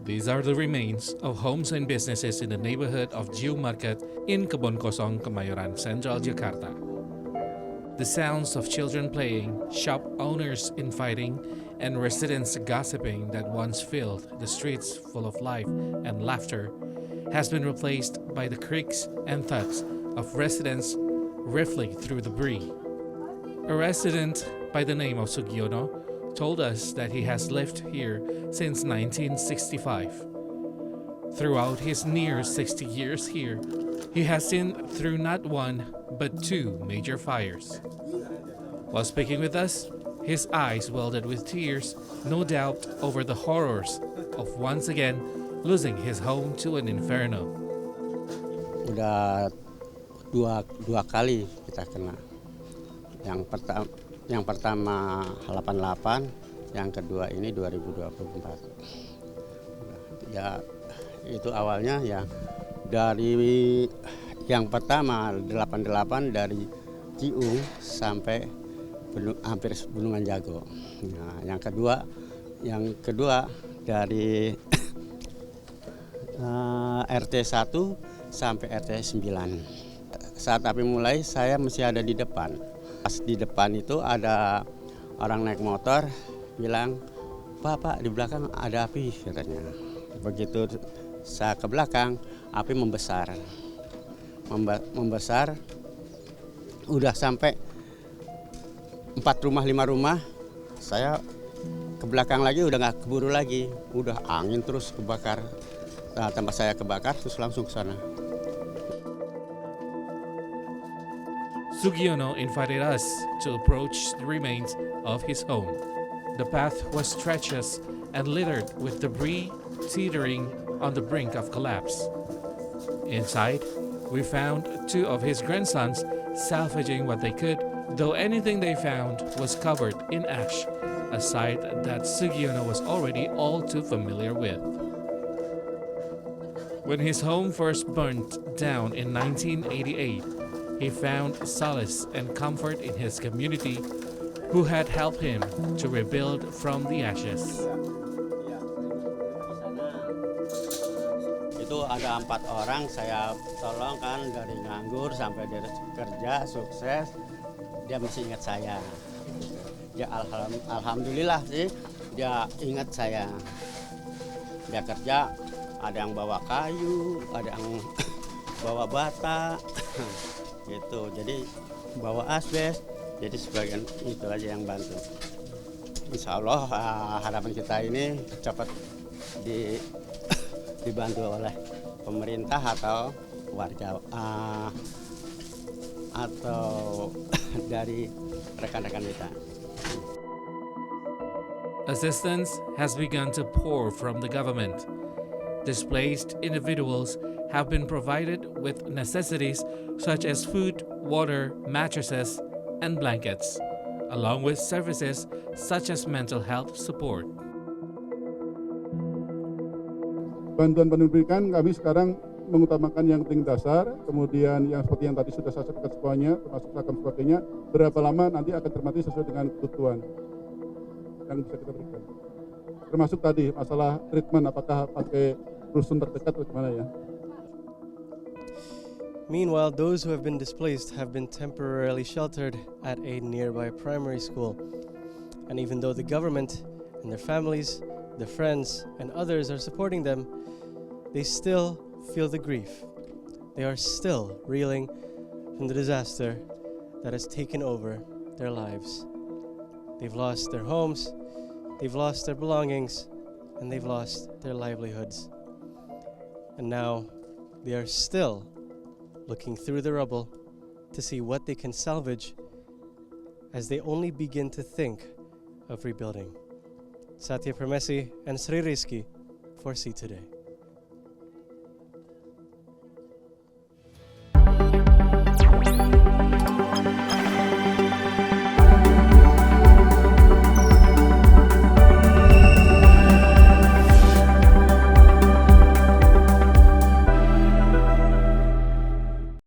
These are the remains of homes and businesses in the neighborhood of Jiu Market in Kebon Kosong, Kemayoran Central, Jakarta. The sounds of children playing, shop owners infighting, and residents gossiping that once filled the streets full of life and laughter has been replaced by the creaks and thuds of residents riffling through the brie. A resident by the name of Sugiono told us that he has lived here since 1965. Throughout his near 60 years here, he has seen through not one but two major fires. While speaking with us, his eyes welded with tears, no doubt over the horrors of once again losing his home to an inferno. Udah dua kali kita kena. Yang pertama 88, yang kedua ini 2024. Ya itu awalnya ya dari yang pertama 88 dari Ciung sampai hampir Gunungan Jago. Nah, yang kedua dari RT 1 sampai RT 9. Saat api mulai saya masih ada di depan. Pas di depan itu ada orang naik motor bilang, "Pak, di belakang ada api," katanya. Begitu saya ke belakang, api membesar. Membesar, udah sampai 4 rumah, 5 rumah, saya ke belakang lagi udah nggak keburu lagi. Udah angin terus kebakar. Nah, tempat saya kebakar terus langsung ke sana. Sugiono invited us to approach the remains of his home. The path was treacherous and littered with debris teetering on the brink of collapse. Inside, we found two of his grandsons salvaging what they could, though anything they found was covered in ash, a sight that Sugiono was already all too familiar with. When his home first burnt down in 1988, he found solace and comfort in his community who had helped him to rebuild from the ashes. Itu ada 4 orang saya tolong kan dari nganggur sampai dia kerja sukses, dia masih ingat saya. Ya alhamdulillah sih dia ingat saya. Dia kerja, ada yang bawa kayu, ada yang bawa bata. Gitu, jadi bawa asbes, jadi sebagian itu aja yang bantu. Insya Allah harapan kita ini cepat dibantu oleh pemerintah atau warga atau dari rekan-rekan kita. Assistance has begun to pour from the government. Displaced individuals have been provided with necessities such as food, water, mattresses, and blankets, along with services such as mental health support. Bantuan pendidikan kami sekarang mengutamakan yang tinggi dasar, kemudian yang seperti yang tadi sudah saya sebutkan semuanya, termasuk seragam sebagainya, berapa lama nanti akan termati sesuai dengan kebutuhan yang bisa kita berikan. Termasuk tadi masalah treatment, apakah pakai rusun terdekat atau gimana ya. Meanwhile, those who have been displaced have been temporarily sheltered at a nearby primary school. And even though the government and their families, their friends, and others are supporting them, they still feel the grief. They are still reeling from the disaster that has taken over their lives. They've lost their homes, they've lost their belongings, and they've lost their livelihoods. And now they are still looking through the rubble to see what they can salvage as they only begin to think of rebuilding. Satya Permesi and Sri Rizky for See Today.